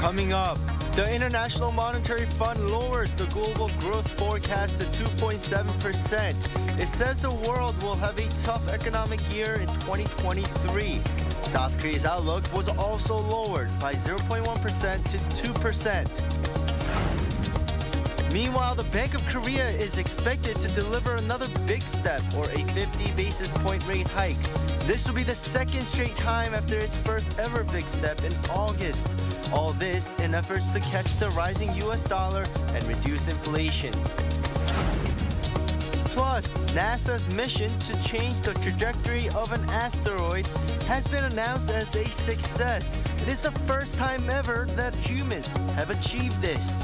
Coming up, the International Monetary Fund lowers the global growth forecast to 2.7%. It says the world will have a tough economic year in 2023. South Korea's outlook was also lowered by 0.1% to 2%. Meanwhile, the Bank of Korea is expected to deliver another big step, or a 50 basis point rate hike. This will be the second straight time after its first ever big step in August. All this in efforts to catch the rising US dollar and reduce inflation. Plus, NASA's mission to change the trajectory of an asteroid has been announced as a success. It is the first time ever that humans have achieved this.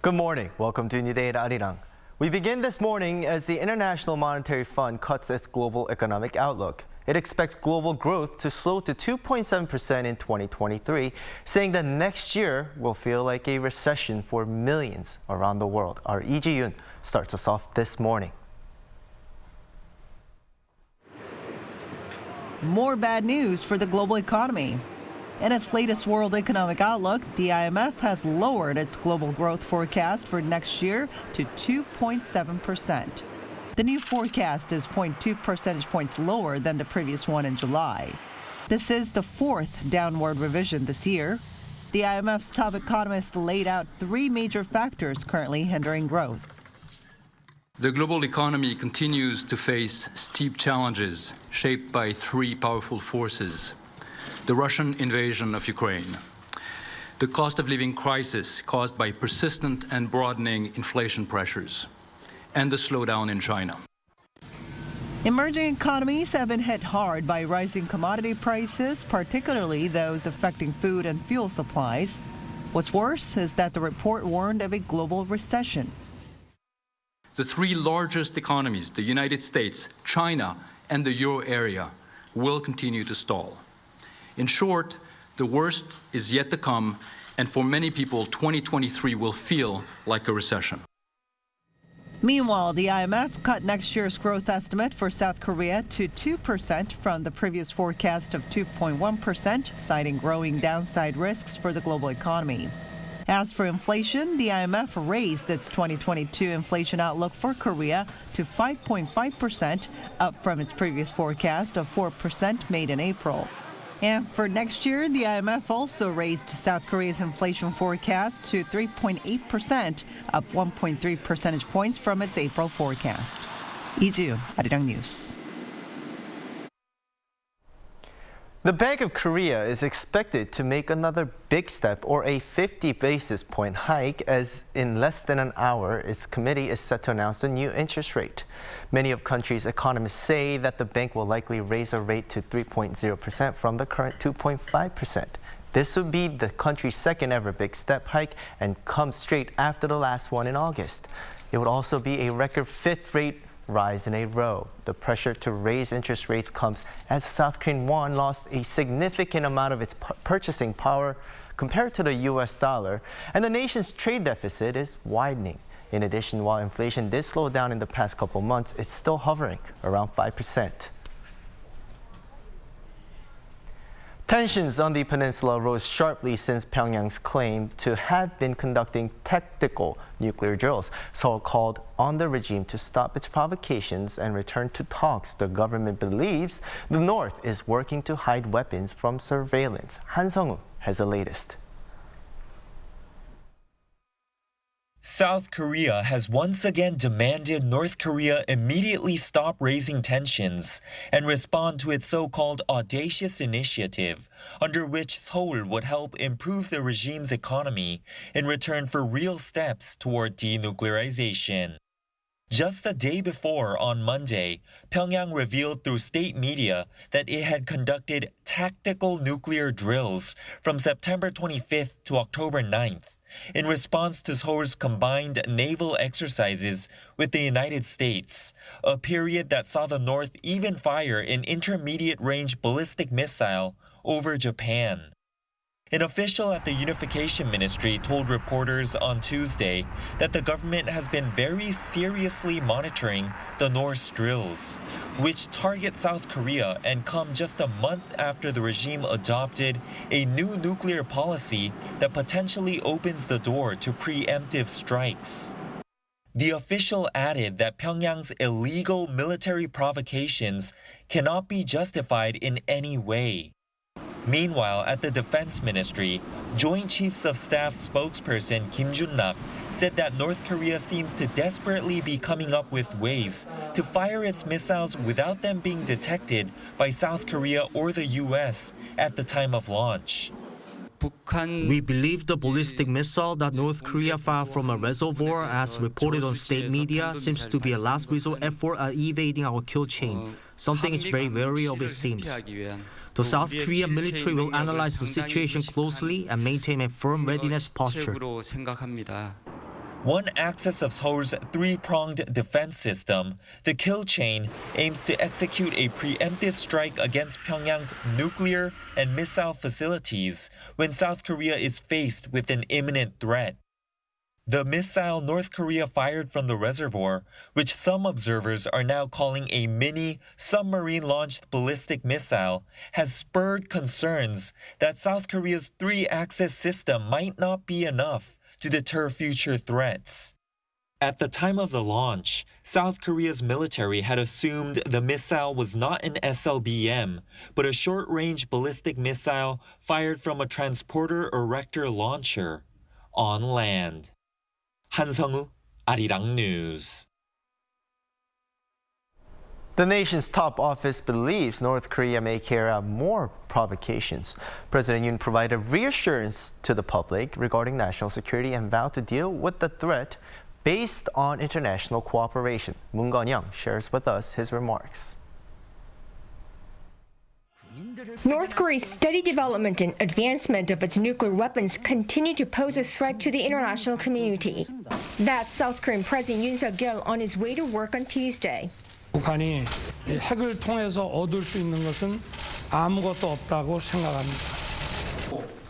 Good morning. Welcome to New Day at Arirang. We begin this morning as the International Monetary Fund cuts its global economic outlook. It expects global growth to slow to 2.7% in 2023, saying that next year will feel like a recession for millions around the world. Our Lee Ji-yoon starts us off this morning. More bad news for the global economy. In its latest World Economic Outlook, the IMF has lowered its global growth forecast for next year to 2.7%. The new forecast is 0.2 percentage points lower than the previous one in July. This is the fourth downward revision this year. The IMF's top economist laid out three major factors currently hindering growth. The global economy continues to face steep challenges shaped by three powerful forces: the Russian invasion of Ukraine, the cost of living crisis caused by persistent and broadening inflation pressures, and the slowdown in China. Emerging economies have been hit hard by rising commodity prices, particularly those affecting food and fuel supplies. What's worse is that the report warned of a global recession. The three largest economies, the United States, China, and the euro area, will continue to stall. In short, the worst is yet to come, and for many people, 2023 will feel like a recession. Meanwhile, the IMF cut next year's growth estimate for South Korea to 2% from the previous forecast of 2.1%, citing growing downside risks for the global economy. As for inflation, the IMF raised its 2022 inflation outlook for Korea to 5.5%, up from its previous forecast of 4% made in April. And for next year, the IMF also raised South Korea's inflation forecast to 3.8%, up 1.3 percentage points from its April forecast. Lee Ji-yoon, Arirang News. The Bank of Korea is expected to make another big step, or a 50 basis point hike, as in less than an hour, its committee is set to announce a new interest rate. Many of country's economists say that the bank will likely raise a rate to 3.0% from the current 2.5%. This would be the country's second ever big step hike and comes straight after the last one in August. It would also be a record fifth rate rise in a row. The pressure to raise interest rates comes as South Korean won lost a significant amount of its purchasing power compared to the US dollar, and the nation's trade deficit is widening. In addition, while inflation did slow down in the past couple months, it's still hovering around 5%. Tensions on the peninsula rose sharply since Pyeongyang's claim to have been conducting tactical nuclear drills. Seoul called on the regime to stop its provocations and return to talks. The government believes the North is working to hide weapons from surveillance. Han Sung-woo has the latest. South Korea has once again demanded North Korea immediately stop raising tensions and respond to its so-called audacious initiative, under which Seoul would help improve the regime's economy in return for real steps toward denuclearization. Just a day before, on Monday, Pyongyang revealed through state media that it had conducted tactical nuclear drills from September 25th to October 9th. In response to Seoul's combined naval exercises with the United States, a period that saw the North even fire an intermediate-range ballistic missile over Japan. An official at the Unification Ministry told reporters on Tuesday that the government has been very seriously monitoring the North's drills, which target South Korea and come just a month after the regime adopted a new nuclear policy that potentially opens the door to preemptive strikes. The official added that Pyongyang's illegal military provocations cannot be justified in any way. Meanwhile, at the Defense Ministry, Joint Chiefs of Staff spokesperson Kim Jun-nak said that North Korea seems to desperately be coming up with ways to fire its missiles without them being detected by South Korea or the US at the time of launch. We believe the ballistic missile that North Korea fired from a reservoir, as reported on state media, seems to be a last resort effort at evading our kill chain, something it's very wary of, it seems. The South Korean military will analyze the situation closely and maintain a firm readiness posture. One axis of Seoul's three-pronged defense system, the kill chain, aims to execute a preemptive strike against Pyongyang's nuclear and missile facilities when South Korea is faced with an imminent threat. The missile North Korea fired from the reservoir, which some observers are now calling a mini submarine-launched ballistic missile, has spurred concerns that South Korea's three-axis system might not be enough to deter future threats. At the time of the launch, South Korea's military had assumed the missile was not an SLBM, but a short-range ballistic missile fired from a transporter erector launcher on land. 한성우, Arirang News. The nation's top office believes North Korea may carry out more provocations. President Yoon provided reassurance to the public regarding national security and vowed to deal with the threat based on international cooperation. Moon Gon-young shares with us his remarks. North Korea's steady development and advancement of its nuclear weapons continue to pose a threat to the international community. That's South Korean President Yoon Suk-yeol on his way to work on Tuesday. 북한이 핵을 통해서 얻을 수 있는 것은 아무것도 없다고 생각합니다.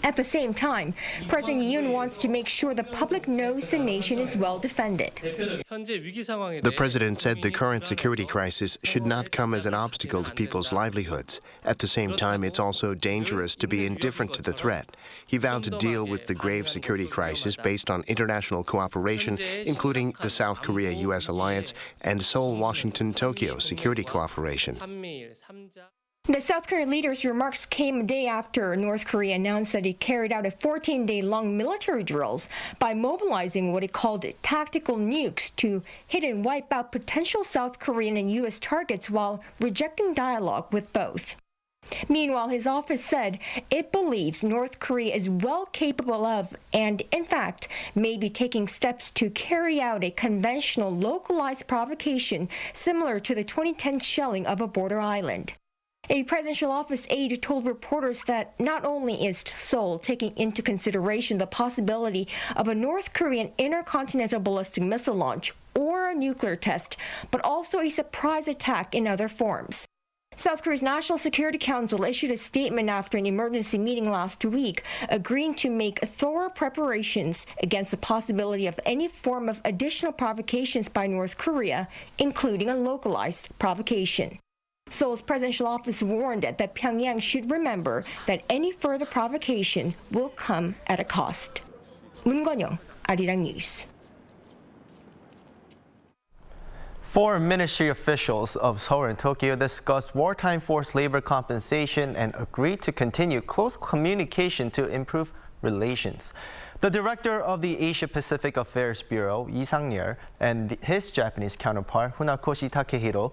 At the same time, President Yoon wants to make sure the public knows the nation is well defended. The president said the current security crisis should not come as an obstacle to people's livelihoods. At the same time, it's also dangerous to be indifferent to the threat. He vowed to deal with the grave security crisis based on international cooperation, including the South Korea-US alliance and Seoul-Washington-Tokyo security cooperation. The South Korean leader's remarks came a day after North Korea announced that it carried out a 14-day-long military drills by mobilizing what it called tactical nukes to hit and wipe out potential South Korean and U.S. targets while rejecting dialogue with both. Meanwhile, his office said it believes North Korea is well capable of, and in fact, may be taking steps to carry out a conventional localized provocation similar to the 2010 shelling of a border island. A presidential office aide told reporters that not only is Seoul taking into consideration the possibility of a North Korean intercontinental ballistic missile launch or a nuclear test, but also a surprise attack in other forms. South Korea's National Security Council issued a statement after an emergency meeting last week, agreeing to make thorough preparations against the possibility of any form of additional provocations by North Korea, including a localized provocation. Seoul's presidential office warned that Pyongyang should remember that any further provocation will come at a cost. Moon Gon-young, Arirang News. Foreign ministry officials of Seoul and Tokyo discussed wartime forced labor compensation and agreed to continue close communication to improve relations. The director of the Asia-Pacific Affairs Bureau, Lee Sang-yeol, and his Japanese counterpart, Funakoshi Takehiro,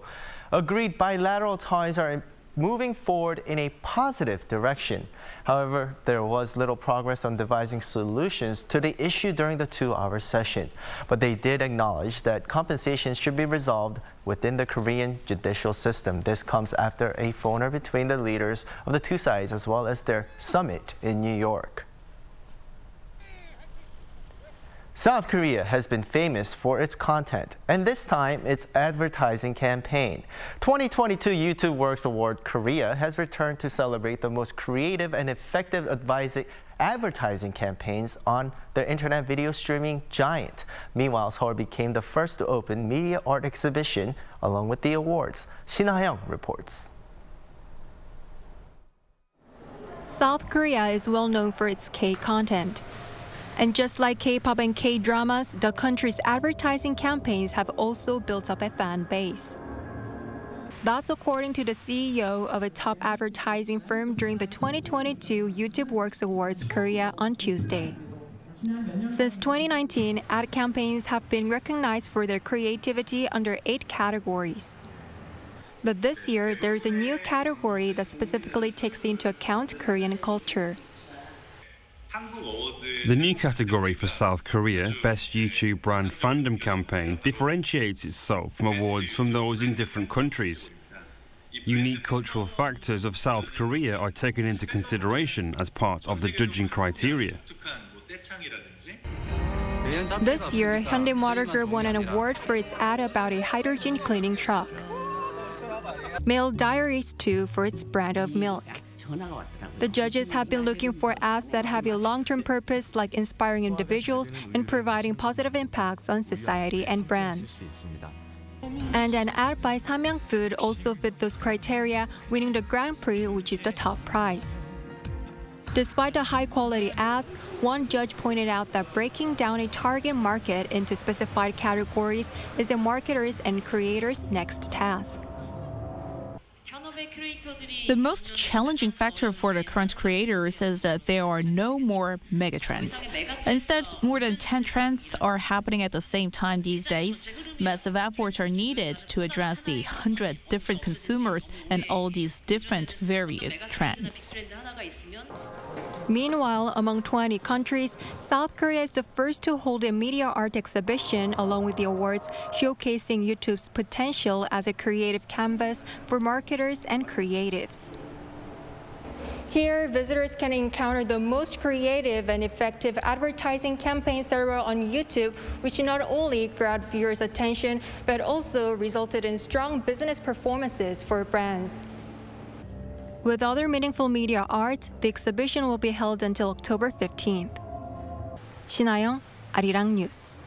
agreed bilateral ties are moving forward in a positive direction. However, there was little progress on devising solutions to the issue during the 2-hour session. But they did acknowledge that compensation should be resolved within the Korean judicial system. This comes after a phone-in between the leaders of the two sides as well as their summit in New York. South Korea has been famous for its content, and this time its advertising campaign. 2022 YouTube Works Award Korea has returned to celebrate the most creative and effective advertising campaigns on the internet video streaming giant. Meanwhile, Seoul became the first to open media art exhibition along with the awards. Shin-Ha-young reports. South Korea is well known for its K-content. And just like K-pop and K-dramas, the country's advertising campaigns have also built up a fan base. That's according to the CEO of a top advertising firm during the 2022 YouTube Works Awards Korea on Tuesday. Since 2019, ad campaigns have been recognized for their creativity under 8 categories. But this year, there's a new category that specifically takes into account Korean culture. The new category for South Korea, Best YouTube Brand Fandom Campaign, differentiates itself from awards from those in different countries. Unique cultural factors of South Korea are taken into consideration as part of the judging criteria. This year, Hyundai Motor Group won an award for its ad about a hydrogen cleaning truck. Milk Diaries too for its brand of milk. The judges have been looking for ads that have a long-term purpose, like inspiring individuals and providing positive impacts on society and brands. And an ad by Samyang Food also fit those criteria, winning the Grand Prix, which is the top prize. Despite the high-quality ads, one judge pointed out that breaking down a target market into specified categories is a marketer's and creator's next task. The most challenging factor for the current creators is that there are no more megatrends. Instead, more than 10 trends are happening at the same time these days. Massive efforts are needed to address the 100 different consumers and all these different various trends. Meanwhile, among 20 countries, South Korea is the first to hold a media art exhibition along with the awards, showcasing YouTube's potential as a creative canvas for marketers and creatives. Here, visitors can encounter the most creative and effective advertising campaigns that were on YouTube, which not only grabbed viewers' attention, but also resulted in strong business performances for brands. With other meaningful media art, the exhibition will be held until October 15th. Shin-Ha-young, Arirang News.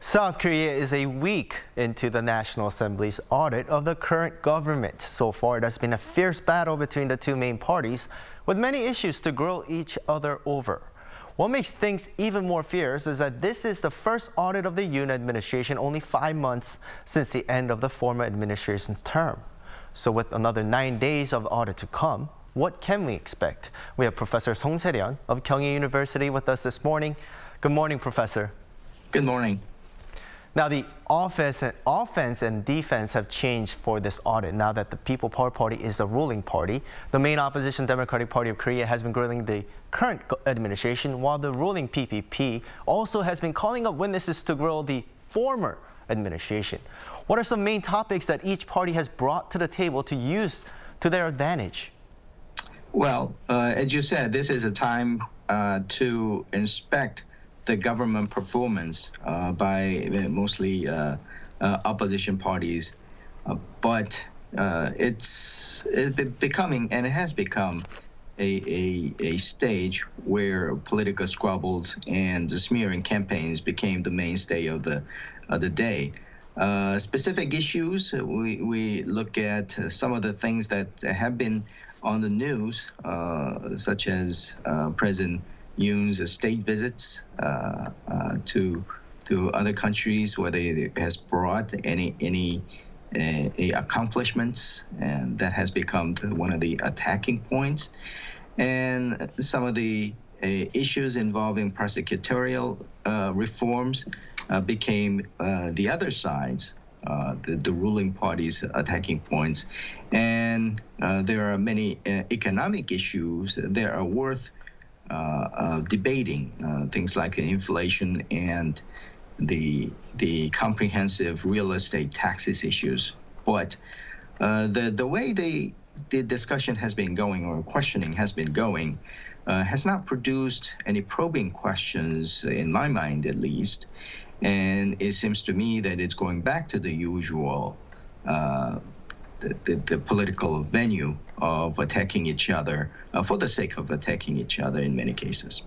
South Korea is a week into the National Assembly's audit of the current government. So far, it has been a fierce battle between the two main parties, with many issues to grill each other over. What makes things even more fierce is that this is the first audit of the Yoon administration only 5 months since the end of the former administration's term. So with another 9 days of audit to come, what can we expect? We have Professor Song Se-ryun of Pyeongyang University with us this morning. Good morning, Professor. Good morning. Now, the offense and defense have changed for this audit now that the People Power Party is the ruling party. The main opposition Democratic Party of Korea has been grilling the current administration, while the ruling PPP also has been calling up witnesses to grill the former administration. What are some main topics that each party has brought to the table to use to their advantage? Well, as you said, this is a time to inspect the government performance by mostly opposition parties, but it's becoming, and it has become, a stage where political squabbles and smearing campaigns became the mainstay of the day. Specific issues, we look at some of the things that have been on the news, such as President Yoon's state visits to other countries, whether it has brought any accomplishments, and that has become one of the attacking points, and some of the issues involving prosecutorial reforms became the other side's, the ruling party's attacking points, and there are many economic issues that are worth debating, things like inflation and the comprehensive real estate taxes issues. But the way the discussion has been going, or questioning has been going, has not produced any probing questions, in my mind at least. And it seems to me that it's going back to the usual the political venue of attacking each other for the sake of attacking each other in many cases.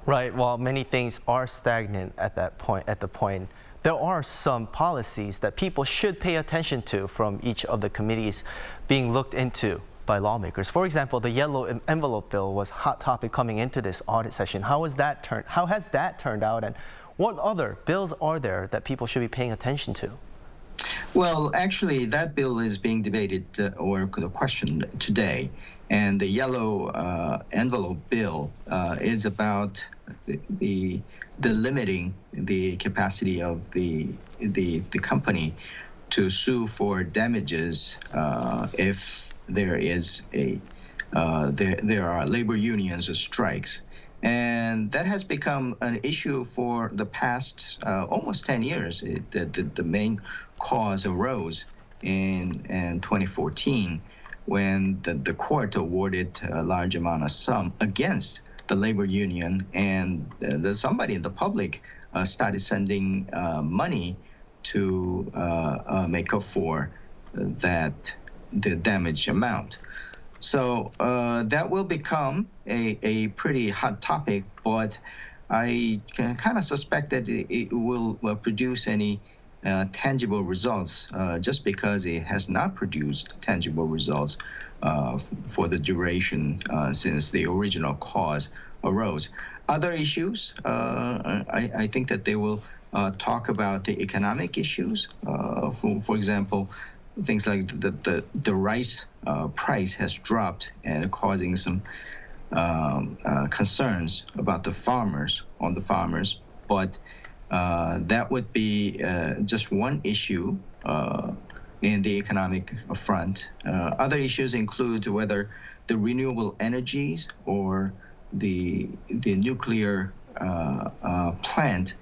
Right. While many things are stagnant at the point, there are some policies that people should pay attention to from each of the committees being looked into by lawmakers. For example, the yellow envelope bill was a hot topic coming into this audit session. How has that turned out, and what other bills are there that people should be paying attention to? Well, actually, that bill is being debated or questioned today, and the yellow envelope bill is about the limiting the capacity of the company to sue for damages if there is there are labor unions or strikes. And that has become an issue for the past almost 10 years. The main cause arose in 2014 when the court awarded a large amount of sum against the labor union, and somebody in the public started sending money to make up for the damage amount. So that will become a pretty hot topic, but I kind of suspect that it will produce any tangible results just because it has not produced tangible results for the duration since the original cause arose. Other issues, I think that they will talk about the economic issues. For example, things like the rice price has dropped and causing some concerns about the farmers, but that would be just one issue in the economic front. Other issues include whether the renewable energies or the nuclear plant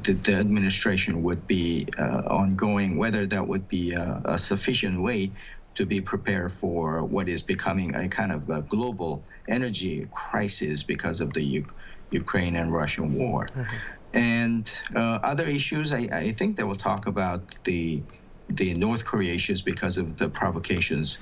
the administration would be ongoing, whether that would be a sufficient way to be prepared for what is becoming a kind of a global energy crisis because of the Ukraine and Russian war. Mm-hmm. And other issues, I think they will talk about the North Korea issues because of the provocations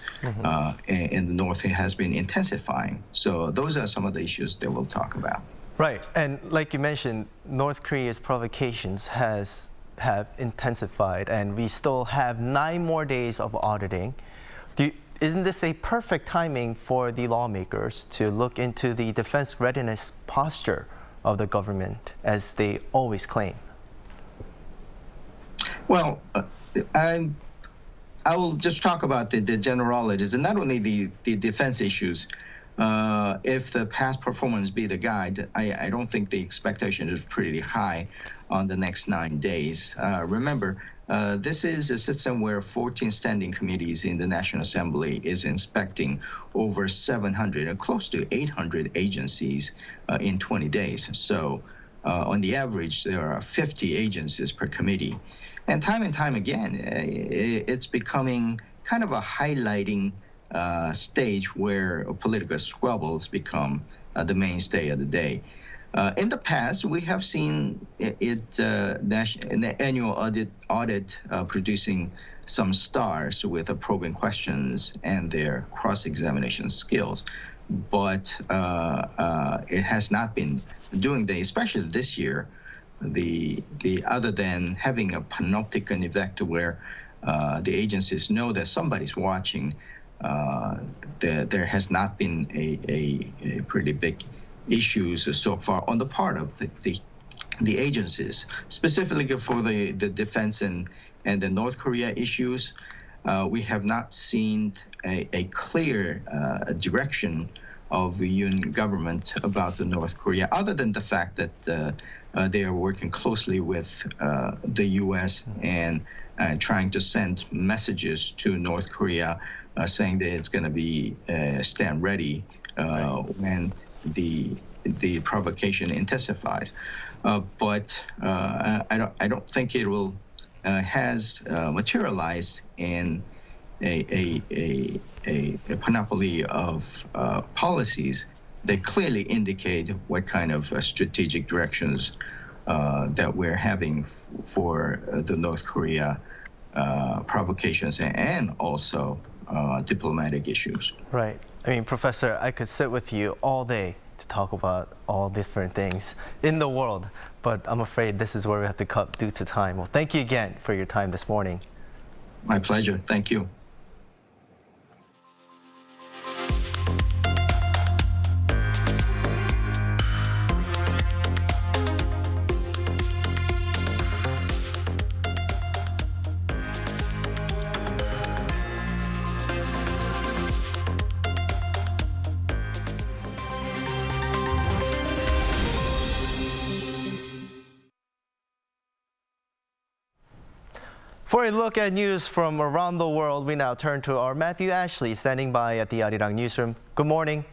in the North. It has been intensifying. So those are some of the issues they will talk about. Right, and like you mentioned, North Korea's provocations have intensified, and we still have 9 more days of auditing. Isn't this a perfect timing for the lawmakers to look into the defense readiness posture of the government, as they always claim? Well, I will just talk about the generalities, and not only the defense issues. If the past performance be the guide, I don't think the expectation is pretty high on the next 9 days. Remember, this is a system where 14 standing committees in the National Assembly is inspecting over 700 and close to 800 agencies in 20 days. So on the average, there are 50 agencies per committee. And time again, it's becoming kind of a highlighting stage where political squabbles become the mainstay of the day. In the past, we have seen it in the annual audit producing some stars with probing questions and their cross-examination skills, but it has not been doing that, especially this year. The other than having a panopticon effect where the agencies know that somebody's watching. There has not been a pretty big issues so far on the part of the agencies, specifically for the defense and the North Korea issues. We have not seen a clear direction of the Yoon government about the North Korea, other than the fact that they are working closely with the U.S. and trying to send messages to North Korea saying that it's going to be stand ready when the provocation intensifies. But I don't think it will has materialized in a panoply of policies that clearly indicate what kind of strategic directions that we're having for the North Korea provocations and also diplomatic issues. Right. I mean, Professor, I could sit with you all day to talk about all different things in the world, but I'm afraid this is where we have to cut due to time. Well, thank you again for your time this morning. My pleasure. Thank you. For a look at news from around the world, we now turn to our Matthew Ashley standing by at the Arirang newsroom. Good morning.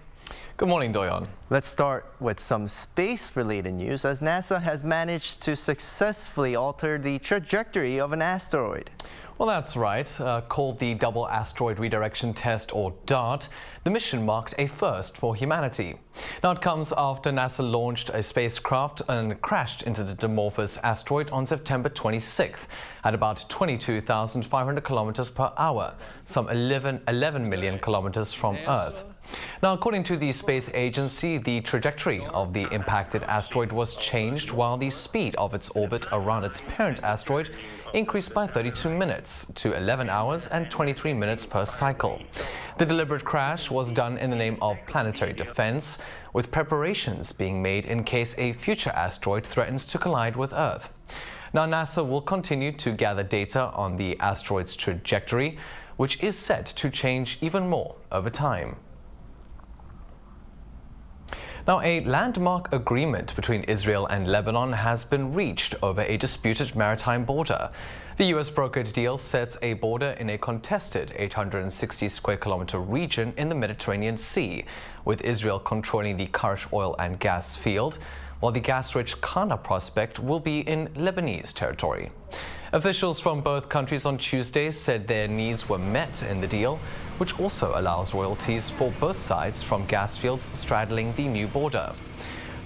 Good morning, Do-yeon. Let's start with some space-related news as NASA has managed to successfully alter the trajectory of an asteroid. Well, that's right. Called the Double Asteroid Redirection Test, or DART, the mission marked a first for humanity. Now, it comes after NASA launched a spacecraft and crashed into the amorphous asteroid on September 26th at about 22,500 kilometers per hour, some 11 million kilometers from Earth. Now, according to the space agency, the trajectory of the impacted asteroid was changed while the speed of its orbit around its parent asteroid increased by 32 minutes to 11 hours and 23 minutes per cycle. The deliberate crash was done in the name of planetary defense, with preparations being made in case a future asteroid threatens to collide with Earth. Now, NASA will continue to gather data on the asteroid's trajectory, which is set to change even more over time. Now, a landmark agreement between Israel and Lebanon has been reached over a disputed maritime border. The U.S. brokered deal sets a border in a contested 860 square kilometer region in the Mediterranean Sea, with Israel controlling the Karish oil and gas field, while the gas-rich Kana prospect will be in Lebanese territory. Officials from both countries on Tuesday said their needs were met in the deal, which also allows royalties for both sides from gas fields straddling the new border.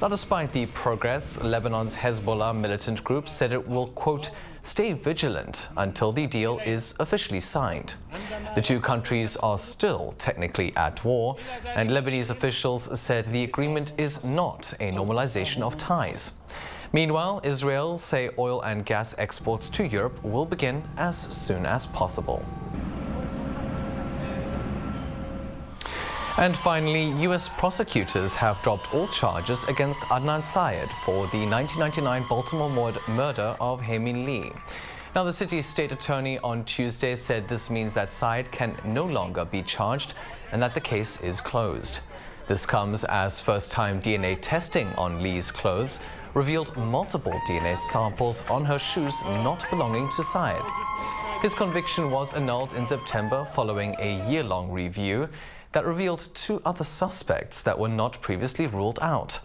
Now, despite the progress, Lebanon's Hezbollah militant group said it will, quote, stay vigilant until the deal is officially signed. The two countries are still technically at war, and Lebanese officials said the agreement is not a normalization of ties. Meanwhile, Israel say oil and gas exports to Europe will begin as soon as possible. And finally, U.S. prosecutors have dropped all charges against Adnan Syed for the 1999 Baltimore murder of Hae-min Lee. Now, the city's state attorney on Tuesday said this means that Syed can no longer be charged and that the case is closed. This comes as first-time DNA testing on Lee's clothes revealed multiple DNA samples on her shoes not belonging to Syed. His conviction was annulled in September following a year-long review that revealed two other suspects that were not previously ruled out.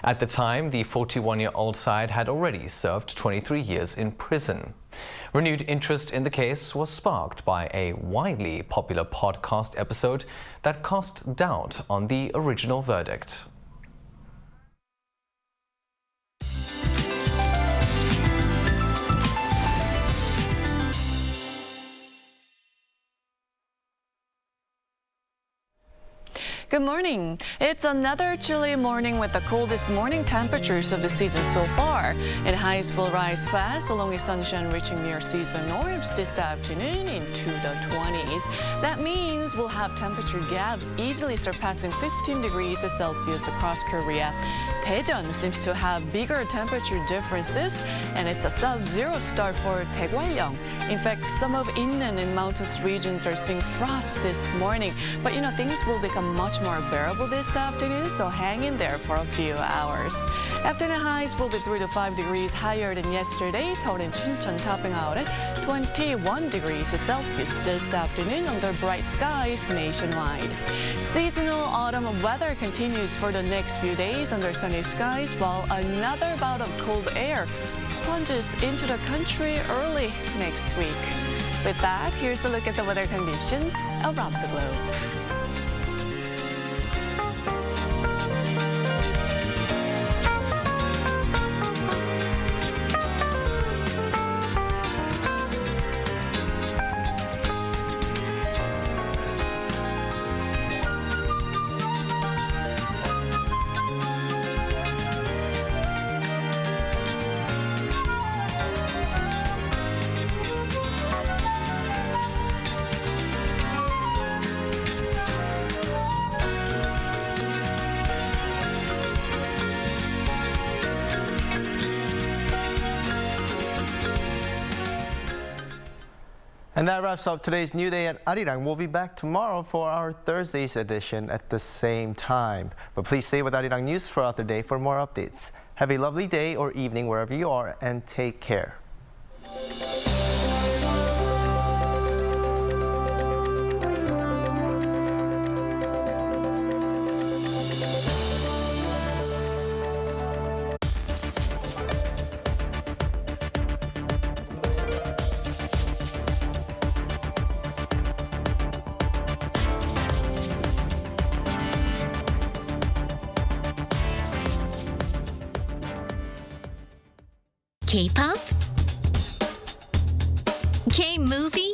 At the time, the 41-year-old Syed had already served 23 years in prison. Renewed interest in the case was sparked by a widely popular podcast episode that cast doubt on the original verdict. Good morning. It's another chilly morning with the coldest morning temperatures of the season so far. And highs will rise fast along with sunshine reaching near season norms this afternoon into the 20s. That means we'll have temperature gaps easily surpassing 15 degrees Celsius across Korea. Daejeon seems to have bigger temperature differences, and it's a sub-zero start for Daegwallyeong. In fact, some of inland and mountainous regions are seeing frost this morning. But things will become much more bearable this afternoon, so hang in there for a few hours. Afternoon highs will be 3 to 5 degrees higher than yesterday. Seoul and Chuncheon topping out at 21 degrees Celsius this afternoon under bright skies nationwide. Seasonal autumn weather continues for the next few days under sunny skies, while another bout of cold air plunges into the country early next week. With that, here's a look at the weather conditions around the globe. And that wraps up today's New Day at Arirang. We'll be back tomorrow for our Thursday's edition at the same time. But please stay with Arirang News throughout the day for more updates. Have a lovely day or evening wherever you are, and take care. K-pop? K-movie?